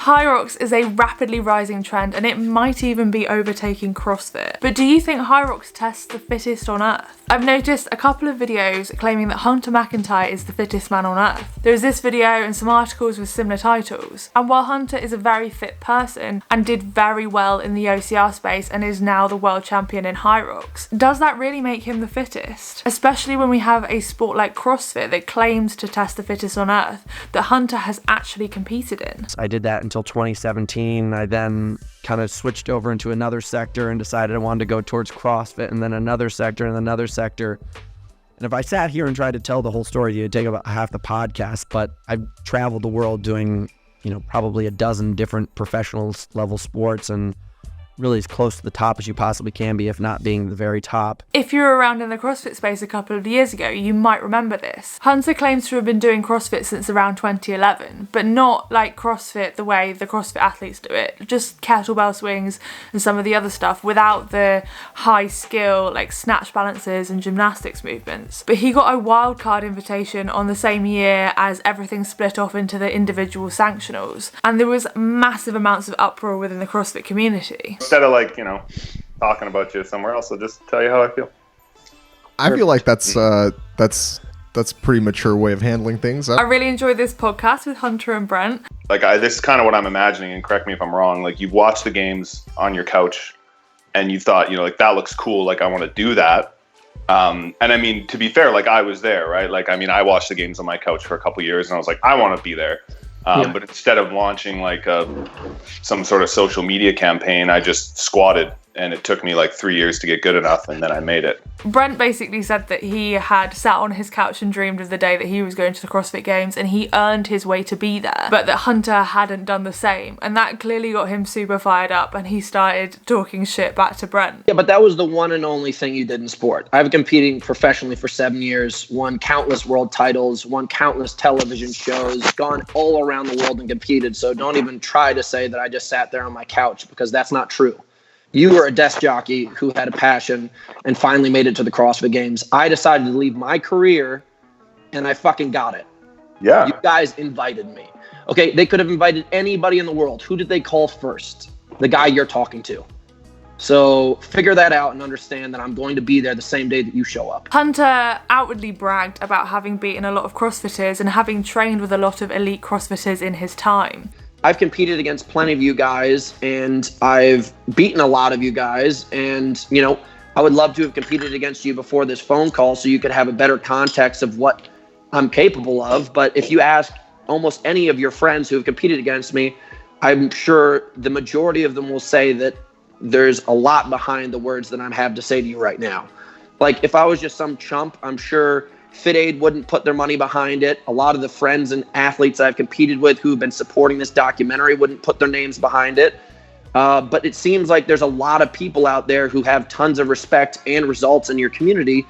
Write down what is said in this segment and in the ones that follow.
Hyrox is a rapidly rising trend and it might even be overtaking CrossFit. But do you think Hyrox tests the fittest on earth? I've noticed a couple of videos claiming that Hunter Mcintyre is the fittest man on earth. There was this video and some articles with similar titles. And while Hunter is a very fit person and did very well in the OCR space and is now the world champion in Hyrox, does that really make him the fittest? Especially when we have a sport like CrossFit that claims to test the fittest on earth that Hunter has actually competed in. I did that until 2017. I then kind of switched over into another sector and decided I wanted to go towards CrossFit, and then another sector and another sector. And if I sat here and tried to tell the whole story, it'd take about half the podcast, but I've traveled the world doing, probably a dozen different professional level sports and really as close to the top as you possibly can be, if not being the very top. If you were around in the CrossFit space a couple of years ago, you might remember this. Hunter claims to have been doing CrossFit since around 2011, but not like CrossFit the way the CrossFit athletes do it, just kettlebell swings and some of the other stuff without the high skill like snatch balances and gymnastics movements. But he got a wildcard invitation on the same year as everything split off into the individual sanctionals, and there was massive amounts of uproar within the CrossFit community. Instead of talking about you somewhere else, I'll just tell you how I feel. I feel like that's a pretty mature way of handling things. I really enjoyed this podcast with Hunter and Brent. This is kind of what I'm imagining, and correct me if I'm wrong. You've watched the games on your couch and you thought, that looks cool. I want to do that. And I mean, to be fair, I was there, right? I watched the games on my couch for a couple years and I was like, I want to be there. But instead of launching some sort of social media campaign, I just squatted, and it took me 3 years to get good enough, and then I made it. Brent basically said that he had sat on his couch and dreamed of the day that he was going to the CrossFit Games and he earned his way to be there, but that Hunter hadn't done the same, and that clearly got him super fired up and he started talking shit back to Brent. Yeah, but that was the one and only thing you did in sport. I've been competing professionally for 7 years, won countless world titles, won countless television shows, gone all around the world and competed, so don't even try to say that I just sat there on my couch, because that's not true. You were a desk jockey who had a passion and finally made it to the CrossFit Games. I decided to leave my career, and I fucking got it. Yeah. You guys invited me. Okay, they could have invited anybody in the world. Who did they call first? The guy you're talking to. So figure that out and understand that I'm going to be there the same day that you show up. Hunter outwardly bragged about having beaten a lot of CrossFitters and having trained with a lot of elite CrossFitters in his time. I've competed against plenty of you guys, and I've beaten a lot of you guys, and I would love to have competed against you before this phone call so you could have a better context of what I'm capable of. But if you ask almost any of your friends who have competed against me, I'm sure the majority of them will say that there's a lot behind the words that I have to say to you right now. If I was just some chump, I'm sure FitAid wouldn't put their money behind it. A lot of the friends and athletes I've competed with who've been supporting this documentary wouldn't put their names behind it. But it seems like there's a lot of people out there who have tons of respect and results in your community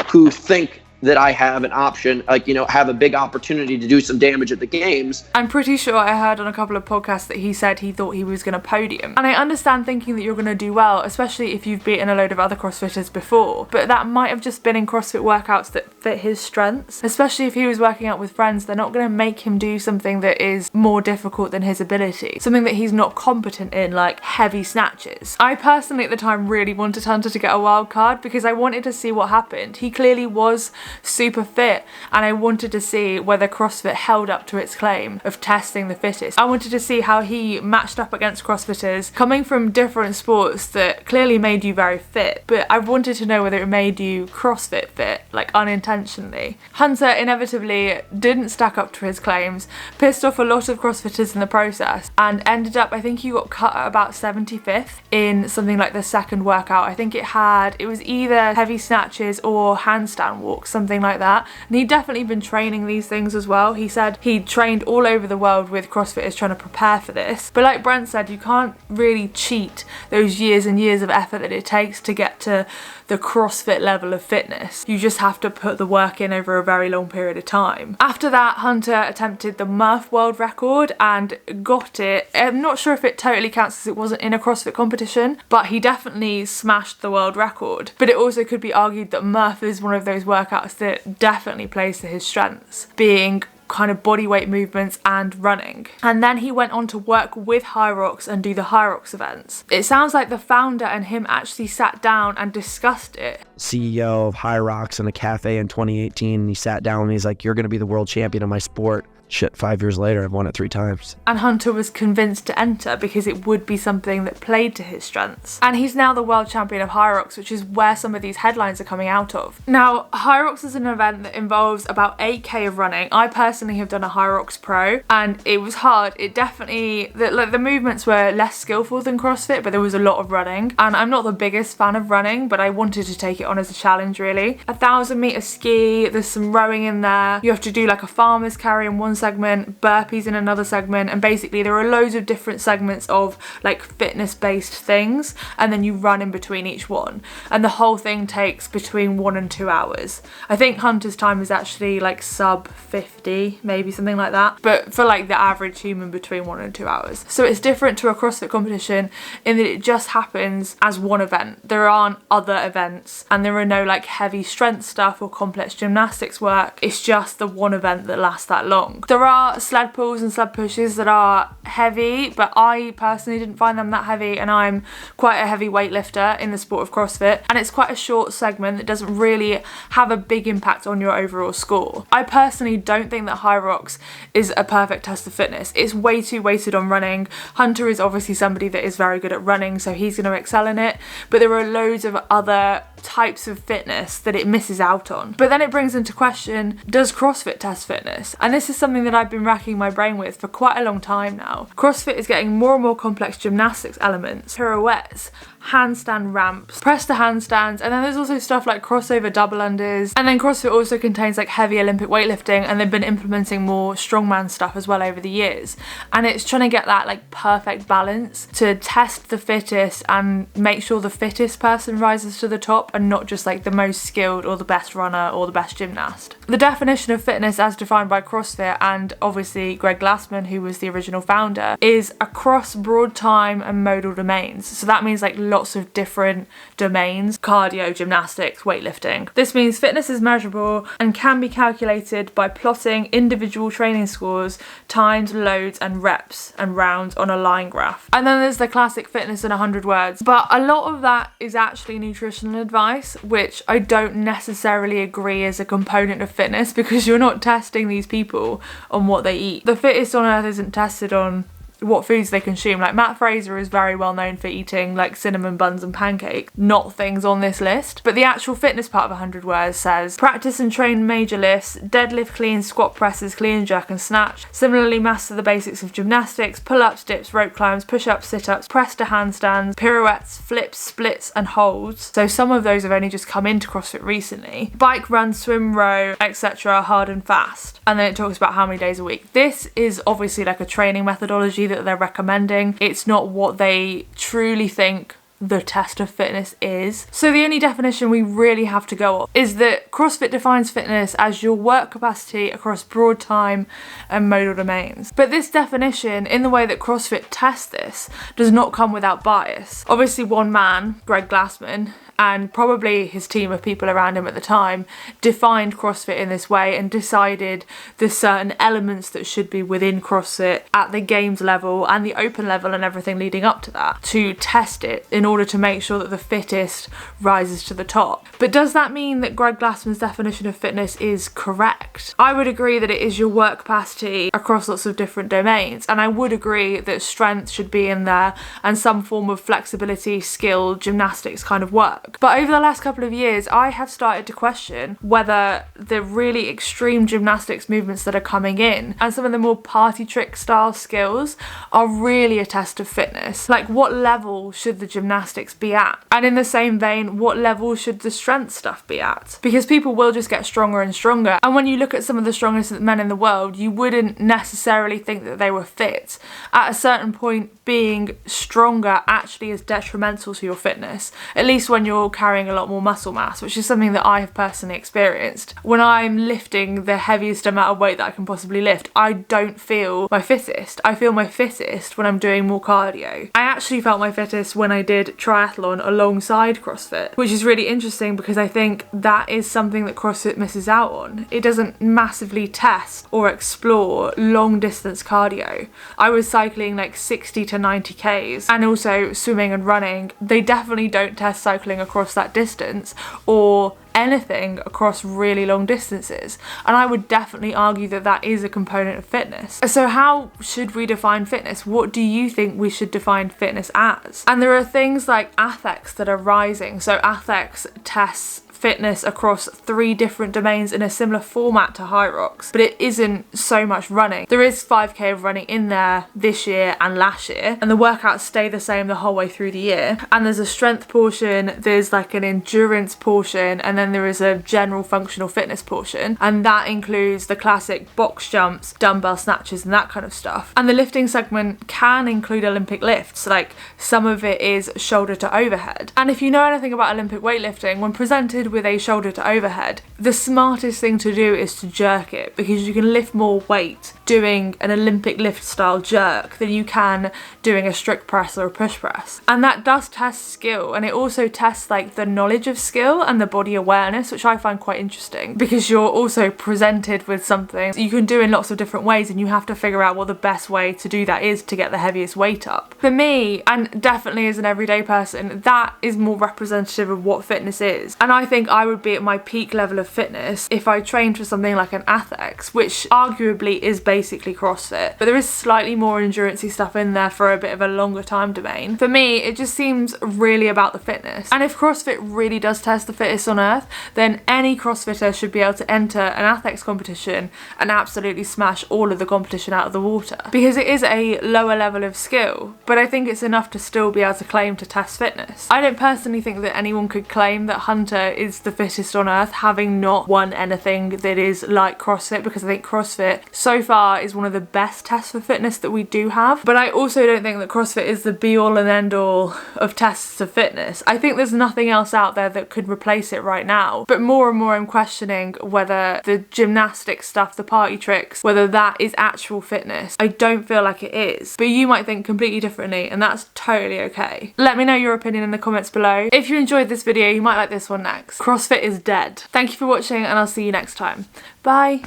who think that I have an option, have a big opportunity to do some damage at the games. I'm pretty sure I heard on a couple of podcasts that he said he thought he was going to podium. And I understand thinking that you're going to do well, especially if you've beaten a load of other CrossFitters before. But that might have just been in CrossFit workouts that fit his strengths. Especially if he was working out with friends, they're not going to make him do something that is more difficult than his ability. Something that he's not competent in, like heavy snatches. I personally at the time really wanted Hunter to get a wild card because I wanted to see what happened. He clearly was super fit, and I wanted to see whether CrossFit held up to its claim of testing the fittest. I wanted to see how he matched up against CrossFitters coming from different sports that clearly made you very fit, but I wanted to know whether it made you CrossFit fit, like unintentionally. Hunter inevitably didn't stack up to his claims, pissed off a lot of CrossFitters in the process, and ended up, I think he got cut at about 75th in something like the second workout. I think it was either heavy snatches or handstand walks, something like that. And he'd definitely been training these things as well. He said he'd trained all over the world with CrossFitters trying to prepare for this. But like Brent said, you can't really cheat those years and years of effort that it takes to get to the CrossFit level of fitness. You just have to put the work in over a very long period of time. After that, Hunter attempted the Murph world record and got it. I'm not sure if it totally counts as it wasn't in a CrossFit competition, but he definitely smashed the world record. But it also could be argued that Murph is one of those workouts that definitely plays to his strengths, being kind of body weight movements and running. And then he went on to work with Hyrox and do the Hyrox events. It sounds like the founder and him actually sat down and discussed it. CEO of Hyrox in a cafe in 2018, he sat down and he's like, you're going to be the world champion of my sport. Shit, 5 years later, I've won it 3 times. And Hunter was convinced to enter because it would be something that played to his strengths. And he's now the world champion of Hyrox, which is where some of these headlines are coming out of. Now, Hyrox is an event that involves about 8k of running. I personally have done a Hyrox Pro, and it was hard. It definitely, the movements were less skillful than CrossFit, but there was a lot of running. And I'm not the biggest fan of running, but I wanted to take it on as a challenge, really. 1,000-meter ski, there's some rowing in there. You have to do like a farmer's carry in one segment, burpees in another segment, and basically there are loads of different segments of like fitness based things, and then you run in between each one, and the whole thing takes between 1 and 2 hours. I think Hunter's time is actually like sub 50, maybe something like that, but for like the average human, between 1 and 2 hours. So it's different to a CrossFit competition in that it just happens as one event. There aren't other events, and there are no like heavy strength stuff or complex gymnastics work. It's just the one event that lasts that long. There are sled pulls and sled pushes that are heavy, but I personally didn't find them that heavy, and I'm quite a heavy weightlifter in the sport of CrossFit, and it's quite a short segment that doesn't really have a big impact on your overall score. I personally don't think that Hyrox is a perfect test of fitness. It's way too weighted on running. Hunter is obviously somebody that is very good at running, so he's going to excel in it, but there are loads of other types of fitness that it misses out on. But then it brings into question, does CrossFit test fitness? And this is something that I've been racking my brain with for quite a long time now. CrossFit is getting more and more complex gymnastics elements, pirouettes, handstand ramps, press to handstands, and then there's also stuff like crossover double unders, and then CrossFit also contains like heavy Olympic weightlifting, and they've been implementing more strongman stuff as well over the years, and it's trying to get that like perfect balance to test the fittest and make sure the fittest person rises to the top and not just like the most skilled or the best runner or the best gymnast. The definition of fitness as defined by CrossFit and obviously Greg Glassman, who was the original founder, is across broad time and modal domains. So that means like lots of different domains: cardio, gymnastics, weightlifting. This means fitness is measurable and can be calculated by plotting individual training scores, times, loads and reps and rounds on a line graph. And then there's the classic fitness in 100 words, but a lot of that is actually nutritional advice, which I don't necessarily agree is a component of fitness, because you're not testing these people on what they eat. The fittest on earth isn't tested on what foods they consume. Like Matt Fraser is very well known for eating like cinnamon buns and pancakes, not things on this list. But the actual fitness part of 100 words says practice and train major lifts, deadlift, clean, squat presses, clean, jerk and snatch. Similarly, master the basics of gymnastics, pull-ups, dips, rope climbs, push-ups, sit-ups, press to handstands, pirouettes, flips, splits and holds. So some of those have only just come into CrossFit recently. Bike, run, swim, row, etc. hard and fast. And then it talks about how many days a week. This is obviously like a training methodology that they're recommending. It's not what they truly think the test of fitness is. So the only definition we really have to go off is that CrossFit defines fitness as your work capacity across broad time and modal domains. But this definition, in the way that CrossFit tests this, does not come without bias. Obviously one man, Greg Glassman, and probably his team of people around him at the time, defined CrossFit in this way and decided the certain elements that should be within CrossFit at the games level and the open level and everything leading up to that, to test it in order to make sure that the fittest rises to the top. But does that mean that Greg Glassman's definition of fitness is correct? I would agree that it is your work capacity across lots of different domains, and I would agree that strength should be in there and some form of flexibility, skill, gymnastics kind of work. But over the last couple of years, I have started to question whether the really extreme gymnastics movements that are coming in and some of the more party trick style skills are really a test of fitness. Like, what level should the gymnastics be at? And in the same vein, what level should the strength stuff be at? Because people will just get stronger and stronger. And when you look at some of the strongest men in the world, you wouldn't necessarily think that they were fit. At a certain point, being stronger actually is detrimental to your fitness, at least when you're carrying a lot more muscle mass, which is something that I have personally experienced. When I'm lifting the heaviest amount of weight that I can possibly lift, I don't feel my fittest. I feel my fittest when I'm doing more cardio. I actually felt my fittest when I did triathlon alongside CrossFit, which is really interesting because I think that is something that CrossFit misses out on. It doesn't massively test or explore long distance cardio. I was cycling like 60 to 90 Ks and also swimming and running. They definitely don't test cycling across that distance or anything across really long distances, and I would definitely argue that that is a component of fitness. So how should we define fitness? What do you think we should define fitness as? And there are things like ATHEX that are rising. So ATHEX tests fitness across 3 different domains in a similar format to Hyrox, but it isn't so much running. There is 5k of running in there this year and last year, and the workouts stay the same the whole way through the year. And there's a strength portion, there's like an endurance portion, and then there is a general functional fitness portion, and that includes the classic box jumps, dumbbell snatches, and that kind of stuff. And the lifting segment can include Olympic lifts, like some of it is shoulder to overhead. And if you know anything about Olympic weightlifting, when presented with a shoulder to overhead, the smartest thing to do is to jerk it, because you can lift more weight doing an Olympic lift style jerk than you can doing a strict press or a push press. And that does test skill, and it also tests like the knowledge of skill and the body awareness, which I find quite interesting, because you're also presented with something you can do in lots of different ways, and you have to figure out what the best way to do that is to get the heaviest weight up. For me, and definitely as an everyday person, that is more representative of what fitness is. And I think I would be at my peak level of fitness if I trained for something like an ATHEX, which arguably is basically CrossFit, but there is slightly more endurance-y stuff in there for a bit of a longer time domain. For me, it just seems really about the fitness. And if CrossFit really does test the fittest on earth, then any CrossFitter should be able to enter an ATHEX competition and absolutely smash all of the competition out of the water, because it is a lower level of skill, but I think it's enough to still be able to claim to test fitness. I don't personally think that anyone could claim that Hunter is the fittest on earth having not won anything that is like CrossFit, because I think CrossFit so far is one of the best tests for fitness that we do have. But I also don't think that CrossFit is the be all and end all of tests of fitness. I think there's nothing else out there that could replace it right now, but more and more I'm questioning whether the gymnastic stuff, the party tricks, whether that is actual fitness. I don't feel like it is, but you might think completely differently, and that's totally okay. Let me know your opinion in the comments below. If you enjoyed this video, you might like this one next. CrossFit is dead. Thank you for watching, and I'll see you next time. Bye.